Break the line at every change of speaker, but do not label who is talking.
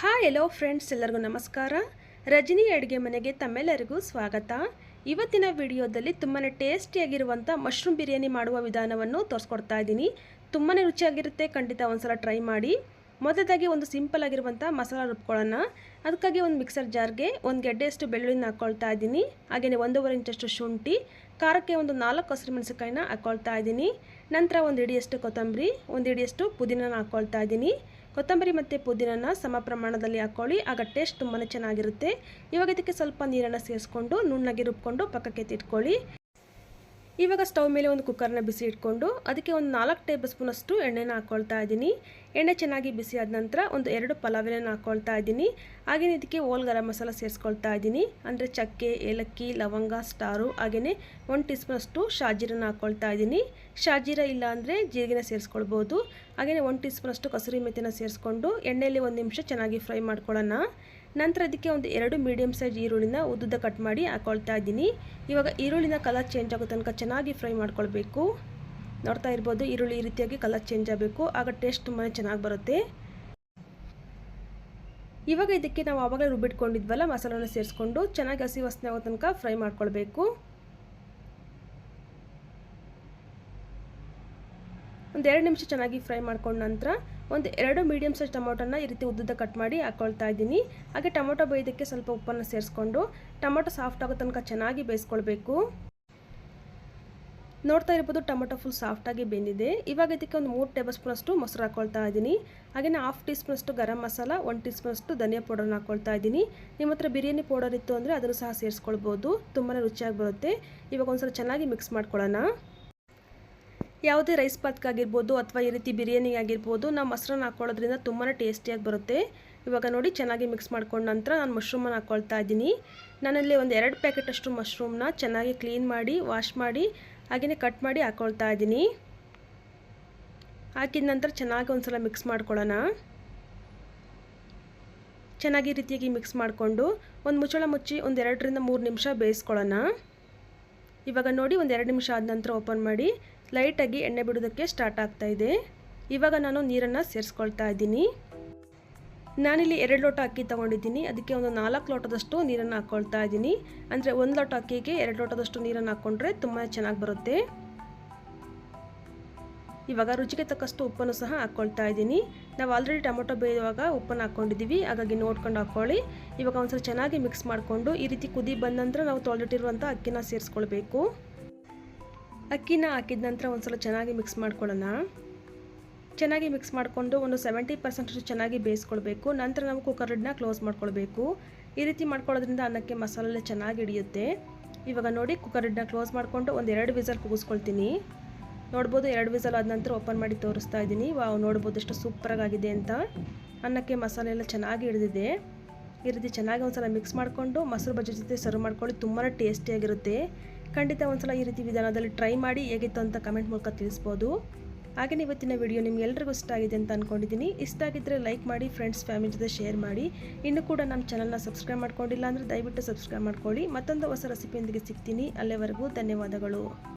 Hi hello friends, ಎಲ್ಲರಿಗೂ ನಮಸ್ಕಾರ. ರಜನಿ ಅಡುಗೆ ಮನೆಗೆ ತಮ್ಮೆಲ್ಲರಿಗೂ ಸ್ವಾಗತ. ಇವತ್ತಿನ ವಿಡಿಯೋದಲ್ಲಿ ತುಂಬಾ ಟೇಸ್ಟಿಯಾಗಿರುವಂಥ ಮಶ್ರೂಮ್ ಬಿರಿಯಾನಿ ಮಾಡುವ ವಿಧಾನವನ್ನು ತೋರಿಸ್ಕೊಡ್ತಾ ಇದ್ದೀನಿ. ತುಂಬಾ ರುಚಿಯಾಗಿರುತ್ತೆ, ಖಂಡಿತ ಒಂದ್ಸಲ ಟ್ರೈ ಮಾಡಿ. ಮೊದಲಾಗಿ ಒಂದು ಸಿಂಪಲ್ ಆಗಿರುವಂಥ ಮಸಾಲ ರುಬ್ಕೊಳ್ಳೋಣ. ಅದಕ್ಕಾಗಿ ಒಂದು ಮಿಕ್ಸರ್ ಜಾರ್ಗೆ ಒಂದು ಗೆಡ್ಡೆಯಷ್ಟು ಬೆಳ್ಳುಳ್ಳಿನ ಹಾಕ್ಕೊಳ್ತಾ ಇದ್ದೀನಿ. ಹಾಗೆಯೇ 1.5 ಇಂಚಷ್ಟು ಶುಂಠಿ, ಖಾರಕ್ಕೆ ಒಂದು 4 ಹಸಿಮೆಣಸಿನಕಾಯಿನ ಹಾಕ್ಕೊಳ್ತಾ ಇದ್ದೀನಿ. ನಂತರ ಒಂದು ಹಿಡಿಯಷ್ಟು ಕೊತ್ತಂಬರಿ, ಒಂದು ಹಿಡಿಯಷ್ಟು ಪುದೀನ ಹಾಕ್ಕೊಳ್ತಾ ಇದ್ದೀನಿ. ಕೊತ್ತಂಬರಿ ಮತ್ತು ಪುದೀನನ ಸಮ ಪ್ರಮಾಣದಲ್ಲಿ ಹಾಕ್ಕೊಳ್ಳಿ, ಆಗ ಟೇಸ್ಟ್ ತುಂಬಾ ಚೆನ್ನಾಗಿರುತ್ತೆ. ಇವಾಗ ಇದಕ್ಕೆ ಸ್ವಲ್ಪ ನೀರನ್ನು ಸೇರಿಸ್ಕೊಂಡು ನುಣ್ಣಗೆ ರುಬ್ಕೊಂಡು ಪಕ್ಕಕ್ಕೆ ಎತ್ತಿಟ್ಕೊಳ್ಳಿ. ಇವಾಗ ಸ್ಟವ್ ಮೇಲೆ ಒಂದು ಕುಕ್ಕರ್ನ ಬಿಸಿ ಇಟ್ಕೊಂಡು ಅದಕ್ಕೆ ಒಂದು 4 ಟೇಬಲ್ ಸ್ಪೂನಷ್ಟು ಎಣ್ಣೆನ ಹಾಕ್ಕೊಳ್ತಾ ಇದ್ದೀನಿ. ಎಣ್ಣೆ ಚೆನ್ನಾಗಿ ಬಿಸಿ ಆದ ನಂತರ ಒಂದು 2 ಪಲಾವ್ ಎಲೆನ ಹಾಕ್ಕೊಳ್ತಾ ಇದ್ದೀನಿ. ಹಾಗೆಯೇ ಇದಕ್ಕೆ ಹೋಲ್ ಗರಂ ಮಸಾಲ ಸೇರಿಸ್ಕೊಳ್ತಾ ಇದ್ದೀನಿ. ಅಂದರೆ ಚಕ್ಕೆ, ಏಲಕ್ಕಿ, ಲವಂಗ, ಸ್ಟಾರು, ಹಾಗೆಯೇ 1 ಟೀ ಸ್ಪೂನಷ್ಟು ಶಾಜೀರನ ಹಾಕ್ಕೊಳ್ತಾ ಇದ್ದೀನಿ. ಶಾಜೀರ ಇಲ್ಲ ಅಂದರೆ ಜೀರಿಗೆನ ಸೇರಿಸ್ಕೊಳ್ಬೋದು. ಹಾಗೆಯೇ 1 ಟೀ ಸ್ಪೂನಷ್ಟು ಕಸೂರಿ ಮೆಥಿನ ಸೇರಿಸ್ಕೊಂಡು ಎಣ್ಣೆಯಲ್ಲಿ 1 ನಿಮಿಷ ಚೆನ್ನಾಗಿ ಫ್ರೈ ಮಾಡ್ಕೊಳ್ಳೋಣ. ನಂತರ ಇದಕ್ಕೆ ಒಂದು 2 ಮೀಡಿಯಮ್ ಸೈಜ್ ಈರುಳ್ಳಿನ ಉದ್ದುದ್ದ ಕಟ್ ಮಾಡಿ ಹಾಕ್ಕೊಳ್ತಾ ಇದ್ದೀನಿ. ಇವಾಗ ಈರುಳ್ಳಿನ ಕಲರ್ ಚೇಂಜ್ ಆಗೋ ತನಕ ಚೆನ್ನಾಗಿ ಫ್ರೈ ಮಾಡ್ಕೊಳ್ಬೇಕು. ನೋಡ್ತಾ ಇರ್ಬೋದು, ಈರುಳ್ಳಿ ಈ ರೀತಿಯಾಗಿ ಕಲರ್ ಚೇಂಜ್ ಆಗಬೇಕು, ಆಗ ಟೇಸ್ಟ್ ತುಂಬಾ ಚೆನ್ನಾಗಿ ಬರುತ್ತೆ. ಇವಾಗ ಇದಕ್ಕೆ ನಾವು ಆವಾಗಲೇ ರುಬ್ಬಿಟ್ಕೊಂಡಿದ್ವಲ್ಲ ಮಸಾಲನ ಸೇರಿಸ್ಕೊಂಡು ಚೆನ್ನಾಗಿ ಹಸಿ ವಾಸನೆ ಆಗೋ ತನಕ ಫ್ರೈ ಮಾಡ್ಕೊಳ್ಬೇಕು. ಒಂದು 2 ನಿಮಿಷ ಚೆನ್ನಾಗಿ ಫ್ರೈ ಮಾಡ್ಕೊಂಡ ನಂತರ ಒಂದು 2 ಮೀಡಿಯಮ್ ಸೈಜ್ ಟೊಮೊಟೊನ ಈ ರೀತಿ ಉದ್ದುದ್ದ ಕಟ್ ಮಾಡಿ ಹಾಕ್ಕೊಳ್ತಾ ಇದ್ದೀನಿ. ಹಾಗೆ ಟೊಮೊಟೊ ಬೇಯೋದಕ್ಕೆ ಸ್ವಲ್ಪ ಉಪ್ಪನ್ನು ಸೇರಿಸ್ಕೊಂಡು ಟೊಮೊಟೊ ಸಾಫ್ಟ್ ಆಗೋ ತನಕ ಚೆನ್ನಾಗಿ ಬೇಯಿಸ್ಕೊಳ್ಬೇಕು. ನೋಡ್ತಾ ಇರ್ಬೋದು, ಟೊಮೊಟೊ ಫುಲ್ ಸಾಫ್ಟಾಗಿ ಬೆಂದಿದೆ. ಇವಾಗ ಇದಕ್ಕೆ ಒಂದು 3 ಟೇಬಲ್ ಸ್ಪೂನಷ್ಟು ಮೊಸರು ಹಾಕ್ಕೊಳ್ತಾ ಇದ್ದೀನಿ. ಹಾಗೆಯೇ 1/2 ಟೀ ಸ್ಪೂನಷ್ಟು ಗರಂ ಮಸಾಲ, 1 ಟೀ ಸ್ಪೂನಷ್ಟು ಧನಿಯಾ ಪೌಡರ್ನ ಹಾಕ್ಕೊಳ್ತಾ ಇದ್ದೀನಿ. ನಿಮ್ಮ ಹತ್ರ ಬಿರಿಯಾನಿ ಪೌಡರ್ ಇತ್ತು ಅಂದರೆ ಅದನ್ನು ಸಹ ಸೇರಿಸ್ಕೊಳ್ಬೋದು, ತುಂಬಾ ರುಚಿಯಾಗಿ ಬರುತ್ತೆ. ಇವಾಗ ಒಂದ್ಸಲ ಚೆನ್ನಾಗಿ ಮಿಕ್ಸ್ ಮಾಡ್ಕೊಳ್ಳೋಣ. ಯಾವುದೇ ರೈಸ್ ಬಾತ್ಗಾಗಿರ್ಬೋದು ಅಥವಾ ಈ ರೀತಿ ಬಿರಿಯಾನಿ ಆಗಿರ್ಬೋದು, ನಾವು ಮೊಸರನ್ನ ಹಾಕ್ಕೊಳ್ಳೋದ್ರಿಂದ ತುಂಬಾ ಟೇಸ್ಟಿಯಾಗಿ ಬರುತ್ತೆ. ಇವಾಗ ನೋಡಿ ಚೆನ್ನಾಗಿ ಮಿಕ್ಸ್ ಮಾಡ್ಕೊಂಡ ನಂತರ ನಾನು ಮಶ್ರೂಮನ್ನು ಹಾಕ್ಕೊಳ್ತಾ ಇದ್ದೀನಿ. ನಾನಲ್ಲಿ ಒಂದು 2 ಪ್ಯಾಕೆಟ್ ಅಷ್ಟು ಮಶ್ರೂಮ್ನ ಚೆನ್ನಾಗಿ ಕ್ಲೀನ್ ಮಾಡಿ ವಾಶ್ ಮಾಡಿ ಹಾಗೆಯೇ ಕಟ್ ಮಾಡಿ ಹಾಕ್ಕೊಳ್ತಾ ಇದ್ದೀನಿ. ಹಾಕಿದ ನಂತರ ಚೆನ್ನಾಗಿ ಒಂದ್ಸಲ ಮಿಕ್ಸ್ ಮಾಡ್ಕೊಳ್ಳೋಣ. ಚೆನ್ನಾಗಿ ರೀತಿಯಾಗಿ ಮಿಕ್ಸ್ ಮಾಡಿಕೊಂಡು ಒಂದು ಮುಚ್ಚಳ ಮುಚ್ಚಿ ಒಂದು 2 ರಿಂದ 3 ನಿಮಿಷ ಬೇಯಿಸ್ಕೊಳ್ಳೋಣ. ಇವಾಗ ನೋಡಿ ಒಂದು 2 ನಿಮಿಷ ಆದ ನಂತರ ಓಪನ್ ಮಾಡಿ ಲೈಟಾಗಿ ಎಣ್ಣೆ ಬಿಡೋದಕ್ಕೆ ಸ್ಟಾರ್ಟ್ ಆಗ್ತಾ ಇದೆ. ಇವಾಗ ನಾನು ನೀರನ್ನು ಸೇರಿಸ್ಕೊಳ್ತಾ ಇದ್ದೀನಿ. ನಾನಿಲ್ಲಿ 2 ಲೋಟ ಅಕ್ಕಿ ತೊಗೊಂಡಿದ್ದೀನಿ. ಅದಕ್ಕೆ ಒಂದು 4 ಲೋಟದಷ್ಟು ನೀರನ್ನು ಹಾಕ್ಕೊಳ್ತಾ ಇದ್ದೀನಿ. ಅಂದರೆ 1 ಲೋಟ ಅಕ್ಕಿಗೆ 2 ಲೋಟದಷ್ಟು ನೀರನ್ನು ಹಾಕ್ಕೊಂಡ್ರೆ ತುಂಬಾ ಚೆನ್ನಾಗಿ ಬರುತ್ತೆ. ಇವಾಗ ರುಚಿಗೆ ತಕ್ಕಷ್ಟು ಉಪ್ಪನ್ನು ಸಹ ಹಾಕ್ಕೊಳ್ತಾ ಇದ್ದೀನಿ. ನಾವು ಆಲ್ರೆಡಿ ಟೊಮೊಟೊ ಬೇಯುವಾಗ ಉಪ್ಪನ್ನು ಹಾಕ್ಕೊಂಡಿದ್ದೀವಿ, ಹಾಗಾಗಿ ನೋಡ್ಕೊಂಡು ಹಾಕ್ಕೊಳ್ಳಿ. ಇವಾಗ ಒಂದ್ಸಲ ಚೆನ್ನಾಗಿ ಮಿಕ್ಸ್ ಮಾಡಿಕೊಂಡು ಈ ರೀತಿ ಕುದಿ ಬಂದ ನಂತರ ನಾವು ತೊಳೆದಿಟ್ಟಿರುವಂಥ ಅಕ್ಕಿನ ಸೇರಿಸ್ಕೊಳ್ಬೇಕು. ಅಕ್ಕಿನ ಹಾಕಿದ ನಂತರ ಒಂದ್ಸಲ ಚೆನ್ನಾಗಿ ಮಿಕ್ಸ್ ಮಾಡ್ಕೊಳ್ಳೋಣ. ಚೆನ್ನಾಗಿ ಮಿಕ್ಸ್ ಮಾಡಿಕೊಂಡು ಒಂದು 70% ಚೆನ್ನಾಗಿ ಬೇಯಿಸ್ಕೊಳ್ಬೇಕು. ನಂತರ ನಾವು ಕುಕ್ಕರ್ ಲಿಡ್ನ ಕ್ಲೋಸ್ ಮಾಡ್ಕೊಳ್ಬೇಕು. ಈ ರೀತಿ ಮಾಡ್ಕೊಳ್ಳೋದ್ರಿಂದ ಅನ್ನಕ್ಕೆ ಮಸಾಲೆ ಚೆನ್ನಾಗಿ ಹಿಡಿಯುತ್ತೆ. ಇವಾಗ ನೋಡಿ ಕುಕ್ಕರ್ ಲಿಡ್ನ ಕ್ಲೋಸ್ ಮಾಡಿಕೊಂಡು ಒಂದು 2 ವಿಸಲ್ ಕೂಗಿಸ್ಕೊಳ್ತೀನಿ. ನೋಡ್ಬೋದು, 2 ವಿಸಲ್ ಆದ ನಂತರ ಓಪನ್ ಮಾಡಿ ತೋರಿಸ್ತಾ ಇದ್ದೀನಿ. ವಾವ್, ನೋಡ್ಬೋದು ಎಷ್ಟು ಸೂಪರಾಗಿ ಆಗಿದೆ ಅಂತ. ಅನ್ನಕ್ಕೆ ಮಸಾಲೆ ಎಲ್ಲ ಚೆನ್ನಾಗಿ ಹಿಡಿದಿದೆ. ಈ ರೀತಿ ಚೆನ್ನಾಗಿ ಒಂದ್ಸಲ ಮಿಕ್ಸ್ ಮಾಡಿಕೊಂಡು ಮೊಸರು ಬಜ್ಜಿ ಜೊತೆ ಸರ್ವ್ ಮಾಡ್ಕೊಳ್ಳಿ, ತುಂಬಾ ಟೇಸ್ಟಿಯಾಗಿರುತ್ತೆ. ಖಂಡಿತ ಒಂದ್ಸಲ ಈ ರೀತಿ ವಿಧಾನದಲ್ಲಿ ಟ್ರೈ ಮಾಡಿ ಹೇಗಿತ್ತು ಅಂತ ಕಮೆಂಟ್ ಮೂಲಕ ತಿಳಿಸ್ಬೋದು. ಹಾಗೆಯೇ ಇವತ್ತಿನ ವಿಡಿಯೋ ನಿಮ್ಗೆಲ್ರಿಗೂ ಇಷ್ಟ ಆಗಿದೆ ಅಂತ ಅಂದ್ಕೊಂಡಿದ್ದೀನಿ. ಇಷ್ಟ ಆಗಿದ್ದರೆ ಲೈಕ್ ಮಾಡಿ, ಫ್ರೆಂಡ್ಸ್ ಫ್ಯಾಮಿಲಿ ಜೊತೆ ಶೇರ್ ಮಾಡಿ. ಇನ್ನೂ ಕೂಡ ನಮ್ಮ ಚಾನಲ್ನ ಸಬ್ಸ್ಕ್ರೈಬ್ ಮಾಡ್ಕೊಂಡಿಲ್ಲ ಅಂದರೆ ದಯವಿಟ್ಟು ಸಬ್ಸ್ಕ್ರೈಬ್ ಮಾಡ್ಕೊಳ್ಳಿ. ಮತ್ತೊಂದು ಹೊಸ ರೆಸಿಪಿಯೊಂದಿಗೆ ಸಿಗ್ತೀನಿ. ಅಲ್ಲಿವರೆಗೂ ಧನ್ಯವಾದಗಳು.